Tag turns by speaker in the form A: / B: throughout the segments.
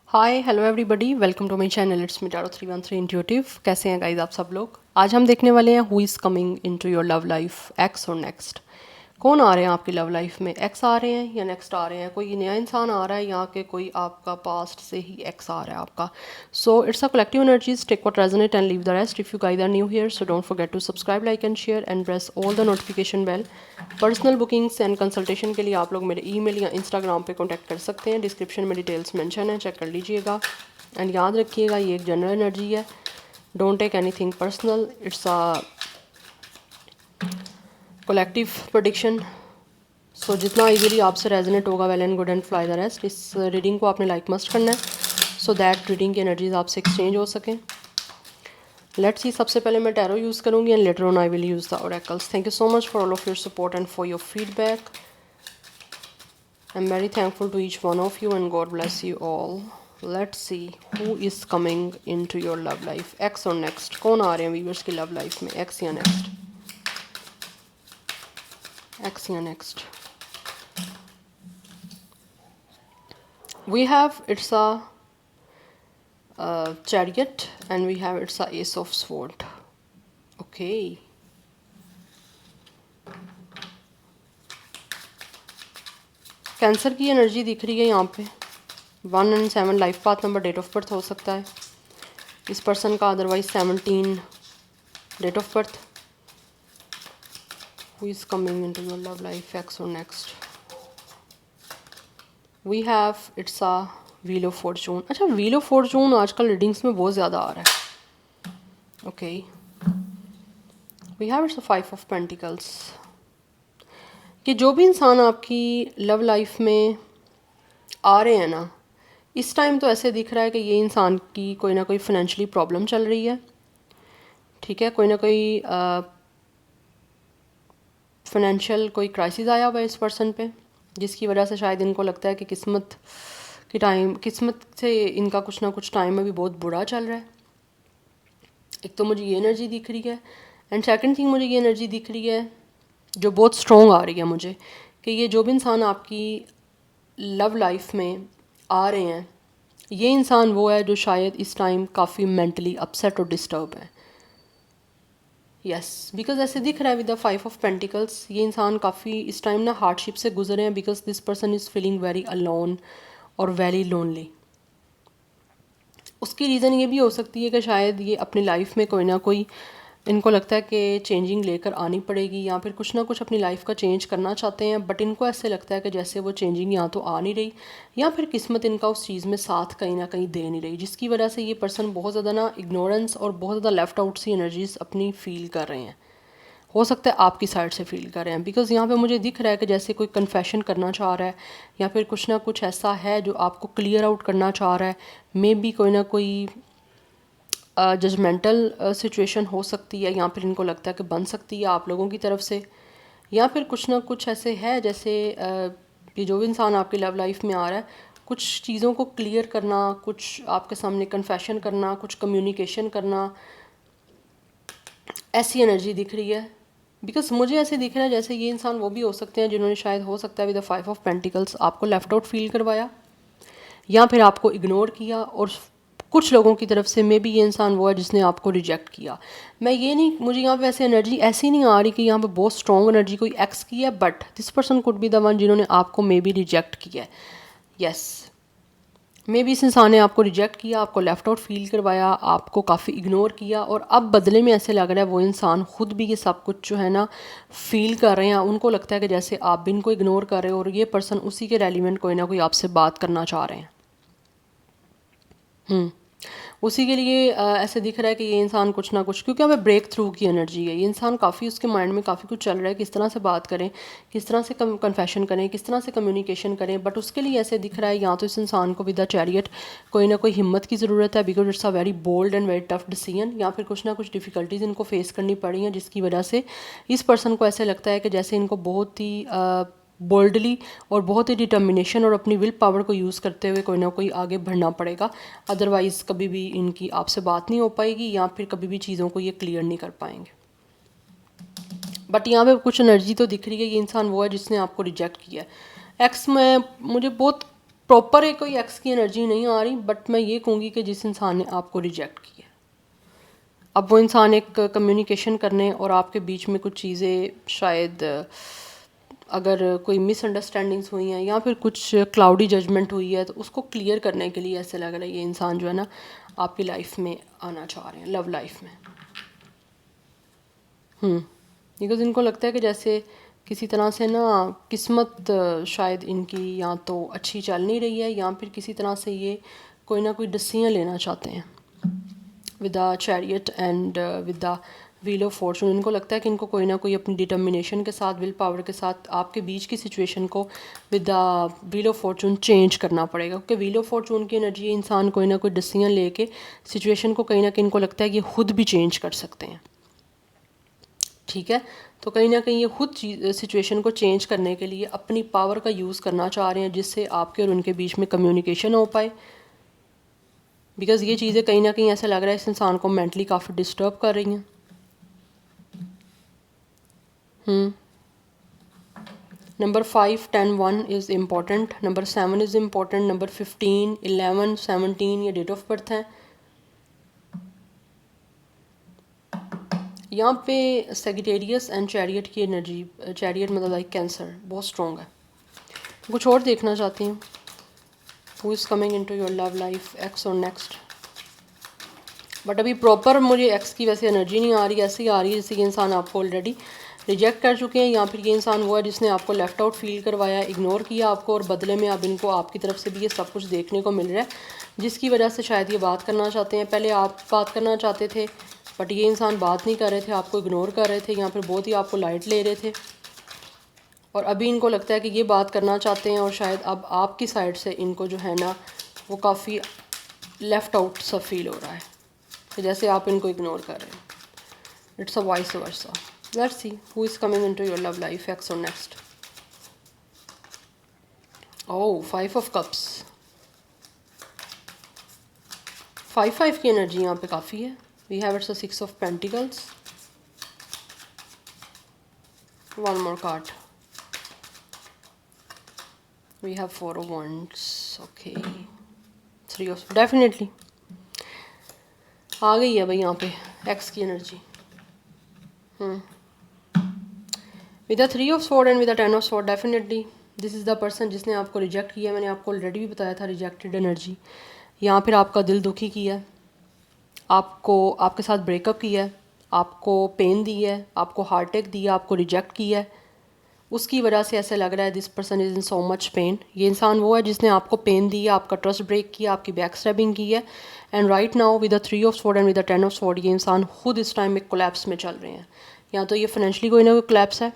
A: Hi hello everybody, welcome to my channel. It's me tarot 313 intuitive. कैसे हैं guys आप सब लोग? आज हम देखने वाले हैं who is coming into your love life, ex और नेक्स्ट। कौन आ रहे हैं आपकी लव लाइफ में? एक्स आ रहे हैं या नेक्स्ट आ रहे हैं? कोई नया इंसान आ रहा है या कि कोई आपका पास्ट से ही एक्स आ रहा है आपका? So it's a collective energies, take what resonate and leave the rest. If you guys are new here so don't forget to subscribe, like and share and press all the notification bell. Personal bookings and consultation के लिए आप लोग मेरे email या Instagram पे contact कर सकते हैं। डिस्क्रिप्शन में डिटेल्स मेंशन है, चेक कर लीजिएगा। एंड याद रखिएगा ये एक जनरल एनर्जी है, don't take anything personal, it's a collective prediction. So जितना इजीली आपसे रेजोनेट होगा well and good and fly the rest. इस रीडिंग को आपने लाइक मस्ट करना है सो दैट रीडिंग की एनर्जीज आपसे एक्सचेंज हो सकें। लेट्स सी, सबसे पहले मैं टैरो यूज़ करूँगी and later on I will use the oracles. Thank you so much for all of your support and for your feedback. I am very thankful to each one of you and God bless you all. Let's see who is coming in to your love life, ex और next. कौन आ रहे हैं viewers की love life में, ex या next? Ex या next? We have it's a chariot and we have it's a ace of sword. Okay. Cancer की एनर्जी दिख रही है यहाँ पे। 1 and 7 life path number, date of birth हो सकता है इस पर्सन का, otherwise 17 date of birth. Who is coming into your love life, ex और next? We have it's a wheel of fortune. अच्छा, व्हील ऑफ फॉर्चून आजकल readings में बहुत ज़्यादा आ रहा है। Okay, we have it's a 5 of pentacles. कि जो भी इंसान आपकी लव लाइफ में आ रहे हैं ना, इस टाइम तो ऐसे दिख रहा है कि ये इंसान की कोई ना कोई फाइनेंशियली प्रॉब्लम चल रही है। ठीक है, कोई ना कोई फाइनेंशियल कोई क्राइसिस आया हुआ है इस पर्सन पे, जिसकी वजह से शायद इनको लगता है कि किस्मत से इनका कुछ ना कुछ टाइम अभी बहुत बुरा चल रहा है। एक तो मुझे ये एनर्जी दिख रही है एंड सेकंड थिंग मुझे ये एनर्जी दिख रही है जो बहुत स्ट्रॉन्ग आ रही है मुझे, कि ये जो भी इंसान आपकी लव लाइफ में आ रहे हैं, ये इंसान वो है जो शायद इस टाइम काफ़ी मेंटली अपसेट और डिस्टर्ब है। यस, बिकॉज ऐसे दिख रहा है विद द 5 ऑफ पेंटिकल्स, ये इंसान काफ़ी इस टाइम ना हार्डशिप से गुजरे हैं, because this person is feeling very alone और वेरी लोनली। उसकी रीज़न ये भी हो सकती है कि शायद ये अपनी लाइफ में कोई ना कोई, इनको लगता है कि चेंजिंग लेकर आनी पड़ेगी या फिर कुछ ना कुछ अपनी लाइफ का चेंज करना चाहते हैं, बट इनको ऐसे लगता है कि जैसे वो चेंजिंग या तो आ नहीं रही या फिर किस्मत इनका उस चीज़ में साथ कहीं ना कहीं दे नहीं रही, जिसकी वजह से ये पर्सन बहुत ज़्यादा ना इग्नोरेंस और बहुत ज़्यादा लेफ्ट आउट सी एनर्जीज अपनी फील कर रहे हैं। हो सकता है आपकी साइड से फील कर रहे हैं, बिकॉज यहाँ पे मुझे दिख रहा है कि जैसे कोई कन्फेशन करना चाह रहा है या फिर कुछ ना कुछ ऐसा है जो आपको क्लियर आउट करना चाह रहा है। मे बी कोई ना कोई जजमेंटल सिचुएशन हो सकती है, या फिर इनको लगता है कि बन सकती है आप लोगों की तरफ से, या फिर कुछ ना कुछ ऐसे है जैसे ये जो भी इंसान आपकी लव लाइफ में आ रहा है, कुछ चीज़ों को क्लियर करना, कुछ आपके सामने कन्फेशन करना, कुछ कम्युनिकेशन करना, ऐसी एनर्जी दिख रही है। बिकॉज मुझे ऐसे दिख रहा है जैसे ये इंसान वो भी हो सकते हैं जिन्होंने शायद हो सकता है विद द 5 ऑफ पेंटिकल्स आपको लेफ्ट आउट फील करवाया या फिर आपको इग्नोर किया, और कुछ लोगों की तरफ से मे बी ये इंसान वो है जिसने आपको रिजेक्ट किया। मैं ये नहीं, मुझे यहाँ पे ऐसे एनर्जी ऐसी नहीं आ रही कि यहाँ पे बहुत स्ट्रॉन्ग एनर्जी कोई एक्स की है, but this person could be the one जिन्होंने आपको मे बी रिजेक्ट किया है। यस, मे बी इस इंसान ने आपको रिजेक्ट किया, आपको लेफ्ट आउट फील करवाया, आपको काफ़ी इग्नोर किया, और अब बदले में ऐसे लग रहा है वो इंसान खुद भी ये सब कुछ जो है ना फील कर रहे हैं। उनको लगता है कि जैसे आप भी इनको इग्नोर कर रहे हो और ये पर्सन उसी के रेलिवेंट कोई ना कोई आपसे बात करना चाह रहे हैं। उसी के लिए ऐसे दिख रहा है कि ये इंसान कुछ ना कुछ, क्योंकि हमें ब्रेक थ्रू की एनर्जी है, ये इंसान काफ़ी उसके माइंड में काफ़ी कुछ चल रहा है, किस तरह से बात करें, किस तरह से कन्फेशन करें, किस तरह से कम्युनिकेशन करें, बट उसके लिए ऐसे दिख रहा है या तो इस इंसान को विद द चैरियट कोई ना कोई हिम्मत की ज़रूरत है, because it's a very bold and very tough decision, या फिर कुछ ना कुछ डिफ़िकल्टीज़ इनको फेस करनी पड़ी हैं, जिसकी वजह से इस पर्सन को ऐसे लगता है कि जैसे इनको बहुत ही बोल्डली और बहुत ही डिटर्मिनेशन और अपनी विल पावर को यूज़ करते हुए कोई ना कोई आगे बढ़ना पड़ेगा, अदरवाइज़ कभी भी इनकी आपसे बात नहीं हो पाएगी या फिर कभी भी चीज़ों को ये क्लियर नहीं कर पाएंगे। बट यहाँ पे कुछ एनर्जी तो दिख रही है, ये इंसान वो है जिसने आपको रिजेक्ट किया है। एक्स में मुझे बहुत प्रॉपर एक कोई एक्स की एनर्जी नहीं आ रही, बट मैं ये कहूँगी कि जिस इंसान ने आपको रिजेक्ट किया, अब वो इंसान एक कम्युनिकेशन करने और आपके बीच में कुछ चीज़ें शायद अगर कोई मिसअंडरस्टैंडिंग्स हुई हैं या फिर कुछ क्लाउडी जजमेंट हुई है, तो उसको क्लियर करने के लिए ऐसे लग रहा है ये इंसान जो है ना आपकी लाइफ में आना चाह रहे हैं, लव लाइफ में। बिकॉज इनको लगता है कि जैसे किसी तरह से ना किस्मत शायद इनकी या तो अच्छी चल नहीं रही है, या फिर किसी तरह से ये कोई ना कोई डिसीजन लेना चाहते हैं with the chariot and with the wheel of Fortune. इनको लगता है कि इनको कोई ना कोई अपनी डिटर्मिनेशन के साथ, विल पावर के साथ आपके बीच की सिचुएशन को with the wheel of Fortune change करना पड़ेगा, क्योंकि व्हील ऑफ फॉर्चून की एनर्जी इंसान कोई ना कोई डिसीजन लेके सिचुएशन को कहीं ना कहीं इनको लगता है कि ये खुद भी चेंज कर सकते हैं। ठीक है, तो कहीं ना कहीं ये खुद सिचुएशन को चेंज करने के लिए अपनी पावर का यूज़ करना चाह रहे हैं, जिससे आपके और उनके बीच में कम्युनिकेशन हो पाए। बिकॉज ये चीज़ें कहीं ना कहीं ऐसा लग रहा है इस इंसान को मेंटली काफ़ी डिस्टर्ब कर रही हैं। Number 5, 10, 1 is important, number 7 is important, number 15, 11, 17 ये डेट ऑफ बर्थ है। यहाँ पे सेगिटेरियस एंड चैरियट की एनर्जी, चैरियट मतलब लाइक कैंसर, बहुत स्ट्रॉन्ग है। कुछ और देखना चाहती हूँ, who is coming into your love life, ex और नेक्स्ट। बट अभी प्रॉपर मुझे एक्स की वैसे एनर्जी नहीं आ रही, ऐसे ही आ रही है जैसे कि इंसान आपको ऑलरेडी रिजेक्ट कर चुके हैं, या फिर ये इंसान वो है जिसने आपको लेफ़्ट आउट फील करवाया, इग्नोर किया आपको, और बदले में अब इनको आपकी तरफ से भी ये सब कुछ देखने को मिल रहा है, जिसकी वजह से शायद ये बात करना चाहते हैं। पहले आप बात करना चाहते थे, बट ये इंसान बात नहीं कर रहे थे, आपको इग्नोर कर रहे थे, या फिर बहुत ही आपको लाइट ले रहे थे, और अभी इनको लगता है कि ये बात करना चाहते हैं, और शायद अब आपकी साइड से इनको जो है ना वो काफ़ी लेफ़्ट आउट सा फील हो रहा है, तो जैसे आप इनको इग्नोर कर रहे हैं। It's a vice versa. Let's see who is coming into your love life, ex और नेक्स्ट। ओह, 5 ऑफ कप्स, 5 की एनर्जी यहाँ पे काफ़ी है। We have it's a 6 of pentacles, one more card, we have 4 of wands, okay, 3 of, definitely आ गई है भाई यहाँ पे एक्स की energy. With the 3 of sword and with the 10 of sword, definitely this is the person जिसने आपको reject किया। मैंने आपको ऑलरेडी भी बताया था रिजेक्टेड एनर्जी, यहाँ फिर आपका दिल दुखी किया है, आपको आपके साथ ब्रेकअप किया है, आपको पेन दी है, आपको हार्ट अटैक दिया, आपको रिजेक्ट किया है, उसकी वजह से ऐसा लग रहा है this person is in so much pain. ये इंसान वो है जिसने आपको पेन दी है, आपका ट्रस्ट ब्रेक किया, आपकी बैक स्टैबिंग की है, and right now with the 3 of sword and with the 10 of sword ये इंसान खुद इस टाइम एक कोलैप्स में चल रहे हैं। या तो ये फाइनेंशियली कोई ना कोई कोलैप्स है,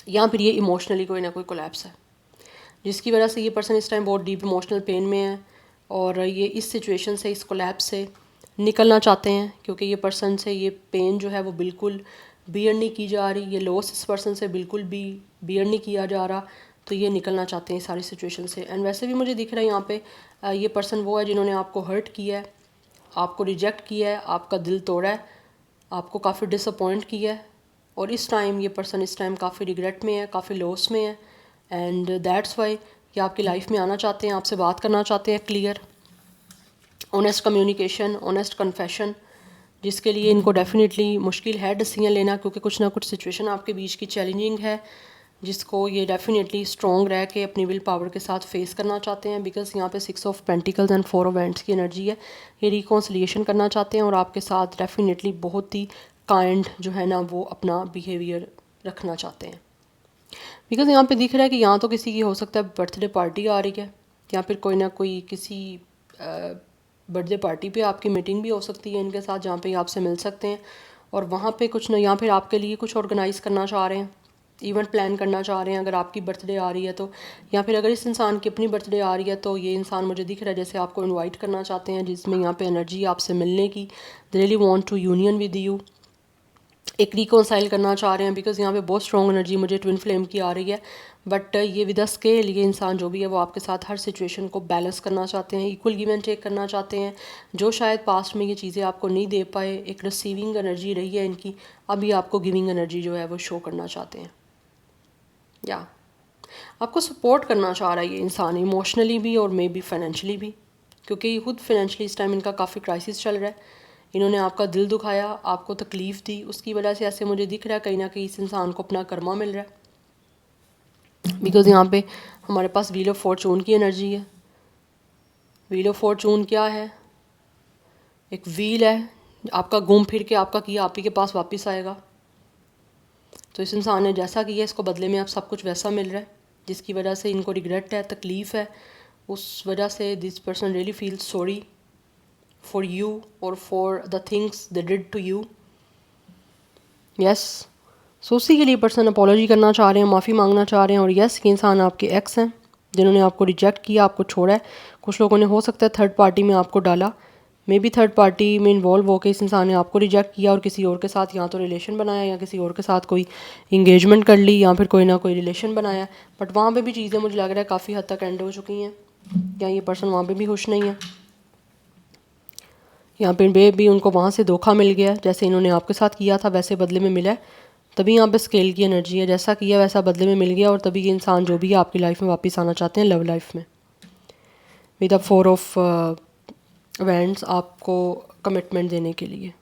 A: या फिर ये इमोशनली कोई ना कोई कोलैप्स है, जिसकी वजह से ये पर्सन इस टाइम बहुत डीप इमोशनल पेन में है, और ये इस सिचुएशन से, इस कोलैप्स से निकलना चाहते हैं, क्योंकि ये पर्सन से ये पेन जो है वो बिल्कुल बियर नहीं की जा रही, ये लॉस इस पर्सन से बिल्कुल भी बियर नहीं किया जा रहा, तो ये निकलना चाहते हैं सारी सिचुएशन से। एंड वैसे भी मुझे दिख रहा है यहाँ पे ये पर्सन वो है जिन्होंने आपको हर्ट किया है, आपको रिजेक्ट किया है, आपका दिल तोड़ा है, आपको काफ़ी डिसअपॉइंट किया है, और इस टाइम ये पर्सन इस टाइम काफ़ी रिग्रेट में है, काफ़ी लॉस में है, एंड दैट्स वाई ये आपकी लाइफ में आना चाहते हैं, आपसे बात करना चाहते हैं, clear honest communication, honest confession, जिसके लिए इनको डेफिनेटली मुश्किल है डिसीजन लेना, क्योंकि कुछ ना कुछ सिचुएशन आपके बीच की चैलेंजिंग है, जिसको ये डेफिनेटली स्ट्रॉन्ग रह के अपनी विल पावर के साथ फेस करना चाहते हैं। बिकॉज यहाँ पे 6 of pentacles and 4 of wands की एनर्जी है, ये रिकॉन्सिलिएशन करना चाहते हैं, और आपके साथ डेफिनेटली बहुत ही काइंड जो है ना वो अपना बिहेवियर रखना चाहते हैं। बिकॉज यहाँ पे दिख रहा है कि यहाँ तो किसी की हो सकता है बर्थडे पार्टी आ रही है, या फिर कोई ना कोई किसी बर्थडे पार्टी पे आपकी मीटिंग भी हो सकती है इनके साथ, जहाँ पे आपसे मिल सकते हैं, और वहाँ पे कुछ ना, यहाँ फिर आपके लिए कुछ ऑर्गेनाइज़ करना चाह रहे हैं, इवेंट प्लान करना चाह रहे हैं अगर आपकी बर्थडे आ रही है तो, या फिर अगर इस इंसान की अपनी बर्थडे आ रही है तो ये इंसान मुझे दिख रहा है जैसे आपको इनवाइट करना चाहते हैं, जिसमें यहाँ पे एनर्जी आपसे मिलने की, they really want to union with you, एक रिकॉन्साइल करना चाह रहे हैं। बिकॉज यहाँ पे बहुत स्ट्रॉन्ग एनर्जी मुझे ट्विन फ्लेम की आ रही है, बट ये विद अ स्केल, ये इंसान जो भी है वो आपके साथ हर सिचुएशन को बैलेंस करना चाहते हैं, इक्वल गिव एंड टेक करना चाहते हैं, जो शायद पास्ट में ये चीज़ें आपको नहीं दे पाए, एक रिसीविंग एनर्जी रही है इनकी, अभी आपको गिविंग एनर्जी जो है वो शो करना चाहते हैं। या आपको सपोर्ट करना चाह रहा है ये इंसान, इमोशनली भी और मे बी फाइनेंशियली भी, क्योंकि ये खुद फाइनेंशियली इस टाइम इनका काफ़ी क्राइसिस चल रहा है। इन्होंने आपका दिल दुखाया, आपको तकलीफ़ दी, उसकी वजह से ऐसे मुझे दिख रहा है कहीं ना कहीं इस इंसान को अपना कर्मा मिल रहा है। बिकॉज़ यहाँ पे हमारे पास व्हील ऑफ फॉर्चून की एनर्जी है। व्हील ऑफ फॉर्चून क्या है? एक व्हील है, आपका घूम फिर के आपका किया आप ही के पास वापस आएगा। तो इस इंसान ने जैसा किया इसको बदले में आप सब कुछ वैसा मिल रहा है, जिसकी वजह से इनको रिग्रेट है, तकलीफ़ है। उस वजह से this person really feel sorry for you और for the things they did to you. Yes, so उसी के लिए पर्सन अपॉलॉजी करना चाह रहे हैं, माफ़ी मांगना चाह रहे हैं। और यस, ये इंसान आपके एक्स हैं जिन्होंने आपको रिजेक्ट किया, आपको छोड़ा है। कुछ लोगों ने हो सकता है थर्ड पार्टी में आपको डाला, मे बी थर्ड पार्टी में इन्वॉल्व होकर इस इंसान ने आपको रिजेक्ट किया और किसी और के साथ या तो रिलेशन बनाया या किसी और के साथ कोई इंगेजमेंट कर ली या फिर कोई ना कोई रिलेशन बनाया। बट वहाँ पे भी चीज़ें मुझे लग रहा है काफ़ी हद तक एंड हो चुकी हैं, या ये पर्सन वहाँ पे भी खुश नहीं है। यहाँ पे भी उनको वहाँ से धोखा मिल गया, जैसे इन्होंने आपके साथ किया था वैसे बदले में मिला है। तभी यहाँ पे स्केल की एनर्जी है, जैसा किया वैसा बदले में मिल गया। और तभी ये इंसान जो भी है आपकी लाइफ में वापस आना चाहते हैं, लव लाइफ में। विद द 4 ऑफ वैंड्स आपको कमिटमेंट देने के लिए,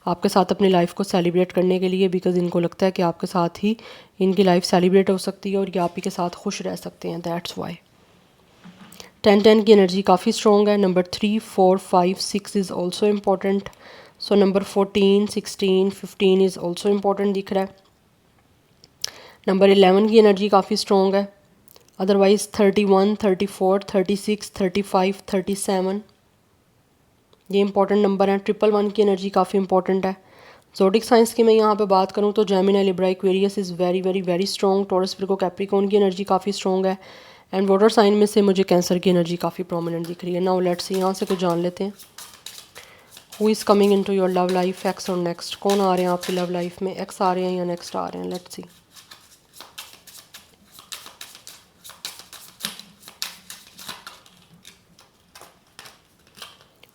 A: आपके साथ अपनी लाइफ को सेलिब्रेट करने के लिए, बिकॉज इनको लगता है कि आपके साथ ही इनकी लाइफ सेलिब्रेट हो सकती है और ये आप ही के साथ खुश रह सकते हैं। दैट्स वाई 10-10 की एनर्जी काफ़ी स्ट्रॉन्ग है। Number 3, 4, 5, 6 is also important. So number 14, 16, 15 is also important दिख रहा है। नंबर 11 की एनर्जी काफ़ी स्ट्रॉन्ग है। अदरवाइज़ 31, 34, 36, 35, 37 ये इंपॉर्टेंट नंबर हैं। 111 की एनर्जी काफ़ी इंपॉर्टेंट है। ज़ोडिक साइंस की मैं यहाँ पे बात करूँ तो Gemini, Libra, Aquarius is very very very strong. Taurus, Virgo, Capricorn की एनर्जी काफ़ी स्ट्रॉन्ग है। एंड वाटर साइन में से मुझे कैंसर की एनर्जी काफ़ी प्रोमिनेंट दिख रही है। नाउ लेट्स सी, यहाँ से कुछ जान लेते हैं। Who is coming into your love life, ex और नेक्स्ट। कौन आ रहे हैं आपकी लव लाइफ में? एक्स आ रहे हैं या नेक्स्ट आ रहे हैं? Let's see.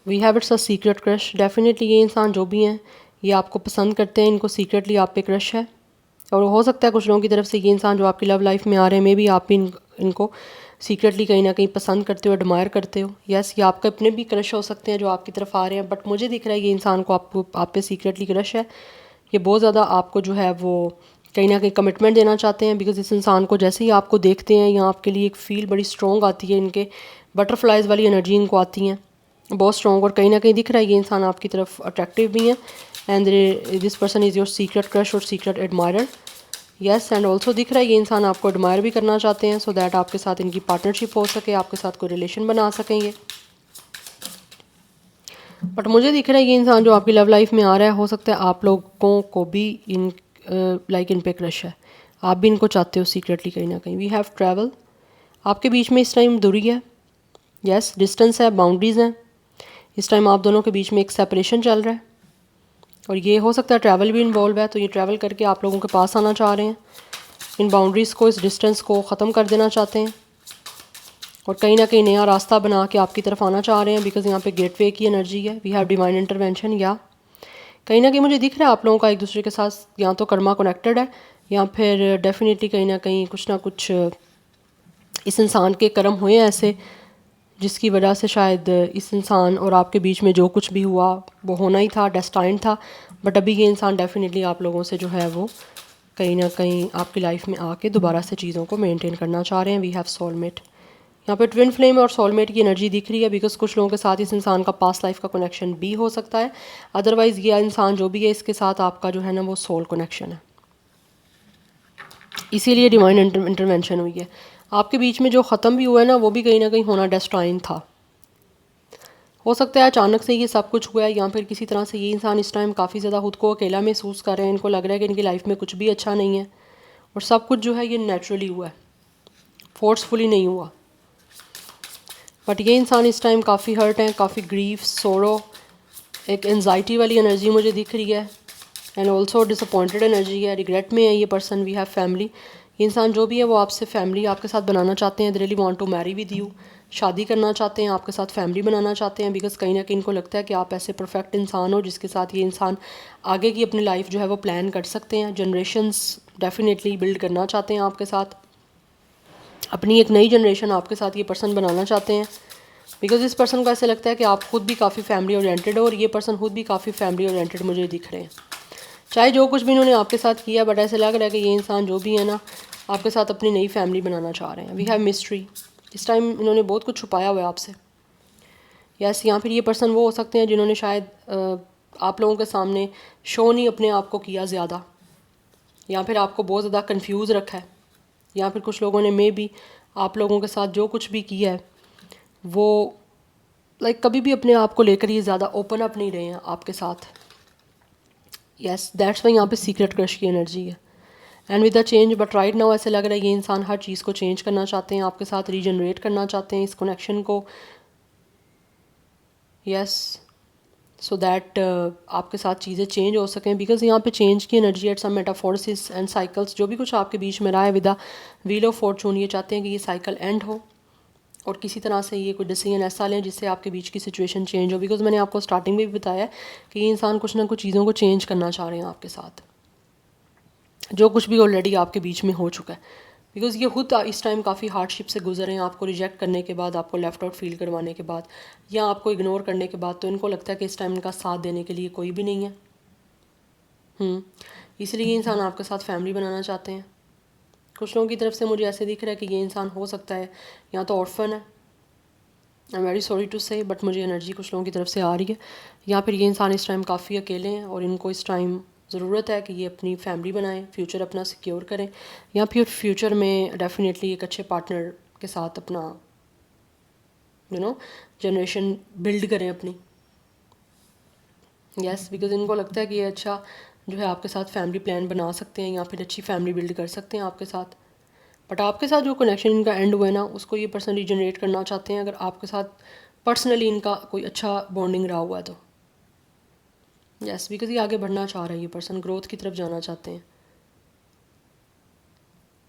A: We have it's a secret crush. Definitely ये इंसान जो भी हैं ये आपको पसंद करते हैं, इनको सीक्रेटली आप पे क्रश है। और हो सकता है कुछ लोगों की तरफ से ये इंसान जो आपकी लव लाइफ में आ रहे हैं, मे बी आप भी इनको सीक्रेटली कहीं ना कहीं पसंद करते हो, एडमायर करते हो। यस, ये आपके अपने भी क्रश हो सकते हैं जो आपकी तरफ आ रहे हैं। बट मुझे दिख रहा है ये इंसान को आप पे सीक्रेटली क्रश है। ये बहुत ज़्यादा आपको जो है वो कहीं ना कहीं कमिटमेंट देना चाहते हैं। बिकॉज इस इंसान को जैसे ही आपको देखते हैं यहाँ आपके लिए एक फील बड़ी स्ट्रॉन्ग आती है, इनके बटरफ्लाइज वाली एनर्जी इनको आती हैं बहुत स्ट्रॉन्ग। और कहीं ना कहीं दिख रहा है ये इंसान आपकी तरफ अट्रैक्टिव भी हैं। And this person is your secret crush और secret admirer. Yes, and also दिख रहा है ये इंसान आपको एडमायर भी करना चाहते हैं, सो दैट आपके साथ इनकी पार्टनरशिप हो सके, आपके साथ कोई रिलेशन बना सकेंगे। बट मुझे दिख रहा है ये इंसान जो आपकी लव लाइफ में आ रहा है, हो सकता है आप लोगों को भी इन लाइक इन पे क्रश है, आप भी इनको चाहते हो सीक्रेटली कहीं ना कहीं। वी हैव ट्रैवल, आपके बीच में इस टाइम दूरी है। यस, डिस्टेंस है, बाउंड्रीज़ हैं। इस टाइम आप दोनों के बीच में एक सेपरेशन चल रहा है और ये हो सकता है ट्रैवल भी इन्वॉल्व है। तो ये ट्रैवल करके आप लोगों के पास आना चाह रहे हैं, इन बाउंड्रीज़ को, इस डिस्टेंस को ख़त्म कर देना चाहते हैं और कहीं ना कहीं नया रास्ता बना के आपकी तरफ आना चाह रहे हैं। बिकॉज यहाँ पे गेटवे की एनर्जी है। We have divine intervention. या कहीं ना कहीं मुझे दिख रहा है आप लोगों का एक दूसरे के साथ या तो कर्मा कनेक्टेड है या फिर डेफिनेटली कहीं ना कहीं कुछ ना कुछ इस इंसान के कर्म हुए हैं ऐसे, जिसकी वजह से शायद इस इंसान और आपके बीच में जो कुछ भी हुआ वो होना ही था, डेस्टाइन था। बट अभी ये इंसान डेफिनेटली आप लोगों से जो है वो कहीं ना कहीं आपकी लाइफ में आके दोबारा से चीज़ों को मेंटेन करना चाह रहे हैं। वी हैव सोलमेट, यहाँ पे ट्विन फ्लेम और सोलमेट की एनर्जी दिख रही है। बिकॉज कुछ लोगों के साथ इस इंसान का पास्ट लाइफ का कनेक्शन भी हो सकता है। अदरवाइज़ ये इंसान जो भी है इसके साथ आपका जो है ना वो सोल कनेक्शन है, इसीलिए डिवाइन इंटरवेंशन हुई है। आपके बीच में जो ख़त्म भी हुआ है ना वो भी कहीं ना कहीं होना डेस्टाइन था। हो सकता है अचानक से ये सब कुछ हुआ है या फिर किसी तरह से ये इंसान इस टाइम काफ़ी ज़्यादा खुद को अकेला महसूस कर रहे हैं। इनको लग रहा है कि इनकी लाइफ में कुछ भी अच्छा नहीं है और सब कुछ जो है ये नेचुरली हुआ है, फोर्सफुली नहीं हुआ। बट ये इंसान इस टाइम काफ़ी हर्ट हैं, काफ़ी ग्रीफ, सोरो, एक एनजाइटी वाली एनर्जी मुझे दिख रही है। एंड ऑल्सो डिसअपॉइंटेड एनर्जी है, रिग्रेट में है ये पर्सन। वी हैव फैमिली, इंसान जो भी है वो आपसे फैमिली आपके साथ बनाना चाहते हैं। They really want to marry with you, शादी करना चाहते हैं, आपके साथ फैमिली बनाना चाहते हैं। बिकॉज कहीं ना कहीं इनको लगता है कि आप ऐसे परफेक्ट इंसान हो जिसके साथ ये इंसान आगे की अपनी लाइफ जो है वो प्लान कर सकते हैं। जनरेशन्स डेफिनेटली बिल्ड करना चाहते हैं आपके साथ। अपनी एक नई जनरेशन आपके साथ ये पर्सन बनाना चाहते हैं, बिकॉज इस पर्सन को ऐसे लगता है कि आप खुद भी काफ़ी फैमिली ओरिएंटेड हो और ये पर्सन खुद भी काफ़ी फैमिली ओरिएंटेड मुझे दिख रहे हैं। चाहे जो कुछ भी इन्होंने आपके साथ किया, बट ऐसे लग रहा है कि ये इंसान जो भी है ना, आपके साथ अपनी नई फैमिली बनाना चाह रहे हैं। We have mystery. इस टाइम इन्होंने बहुत कुछ छुपाया हुआ है आपसे। यस, या फिर ये पर्सन वो हो सकते हैं जिन्होंने शायद आप लोगों के सामने शो नहीं अपने आप को किया ज़्यादा, या फिर आपको बहुत ज़्यादा कंफ्यूज रखा है, या फिर कुछ लोगों ने मे बी आप लोगों के साथ जो कुछ भी किया है वो कभी भी अपने आप को लेकर ये ज़्यादा ओपन अप नहीं रहे हैं आपके साथ। यस, दैट्स वाई यहाँ पे सीक्रेट क्रश की एनर्जी है। And with the change, but right now ऐसे लग रहा है ये इंसान हर चीज़ को चेंज करना चाहते हैं, आपके साथ रीजनरेट करना चाहते हैं इस कनेक्शन को। यस, सो दैट आपके साथ चीज़ें चेंज हो सकें, बिकॉज यहाँ पे चेंज की energy at some metamorphosis and cycles, जो भी कुछ आपके बीच में रहा है with the wheel of fortune, ये चाहते हैं कि ये साइकिल एंड हो और किसी तरह से ये कोई डिसीजन ऐसा लें जिससे आपके बीच की सिचुएशन चेंज हो। बिकॉज मैंने आपको स्टार्टिंग में भी बताया कि ये इंसान कुछ ना कुछ चीज़ों को चेंज करना चाह रहे हैं आपके साथ, जो कुछ भी ऑलरेडी आपके बीच में हो चुका है। बिकॉज ये खुद इस टाइम काफ़ी हार्डशिप से गुजरे हैं, आपको रिजेक्ट करने के बाद, आपको लेफ्ट आउट फील करवाने के बाद, या आपको इग्नोर करने के बाद, तो इनको लगता है कि इस टाइम इनका साथ देने के लिए कोई भी नहीं है। इसलिए ये इंसान आपके साथ फैमिली बनाना चाहते हैं। कुछ लोगों की तरफ से मुझे ऐसे दिख रहा है कि ये इंसान हो सकता है या तो ऑर्फन है, I am very sorry to say, but मुझे एनर्जी कुछ लोगों की तरफ से आ रही है, या फिर ये इंसान इस टाइम काफ़ी अकेले हैं और इनको इस टाइम ज़रूरत है कि ये अपनी फैमिली बनाएं, फ्यूचर अपना सिक्योर करें, या फिर फ्यूचर में डेफिनेटली एक अच्छे पार्टनर के साथ अपना जनरेशन बिल्ड करें अपनी। यस, बिकॉज इनको लगता है कि ये अच्छा जो है आपके साथ फैमिली प्लान बना सकते हैं या फिर अच्छी फैमिली बिल्ड कर सकते हैं आपके साथ। बट आपके साथ जो कनेक्शन इनका एंड हुआ है ना, उसको ये पर्सन रीजनरेट करना चाहते हैं, अगर आपके साथ पर्सनली इनका कोई अच्छा बॉन्डिंग रहा हुआ है तो। यस, बिकॉज ये आगे बढ़ना चाह रहा है, ये पर्सन ग्रोथ की तरफ जाना चाहते हैं।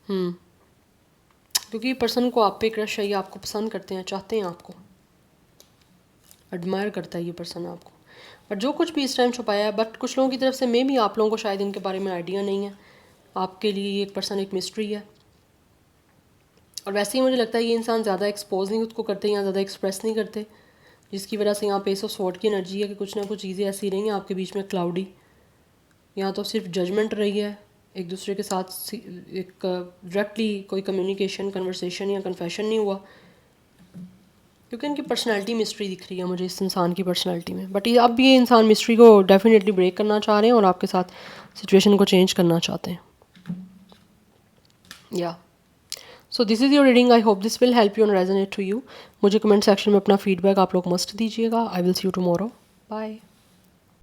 A: क्योंकि ये पर्सन को आप पे क्रश है, ये आपको पसंद करते हैं, चाहते हैं आपको, एडमायर करता है ये पर्सन आपको। बट जो कुछ भी इस टाइम छुपाया है, बट कुछ लोगों की तरफ से मे भी आप लोगों को शायद इनके बारे में आइडिया नहीं है, आपके लिए ये एक पर्सन एक मिस्ट्री है। और वैसे ही मुझे लगता है ये इंसान ज़्यादा एक्सपोज नहीं खुद को करते या ज़्यादा एक्सप्रेस नहीं करते, जिसकी वजह से यहाँ पे एस ऑफ स्वॉर्ड की एनर्जी है कि कुछ ना कुछ चीज़ें ऐसी रही हैं आपके बीच में क्लाउडी, या तो सिर्फ जजमेंट रही है, एक दूसरे के साथ एक डायरेक्टली कोई कम्युनिकेशन, कन्वर्सेशन या कन्फेशन नहीं हुआ, क्योंकि इनकी पर्सनैलिटी मिस्ट्री दिख रही है मुझे इस इंसान की पर्सनैलिटी में। बट अब ये इंसान मिस्ट्री को डेफिनेटली ब्रेक करना चाह रहे हैं और आपके साथ सिचुएशन को चेंज करना चाहते हैं। या so this is your reading, I hope this will help you and resonate to you. मुझे कमेंट सेक्शन में अपना फीडबैक आप लोग मस्ट दीजिएगा। I will see you tomorrow, bye.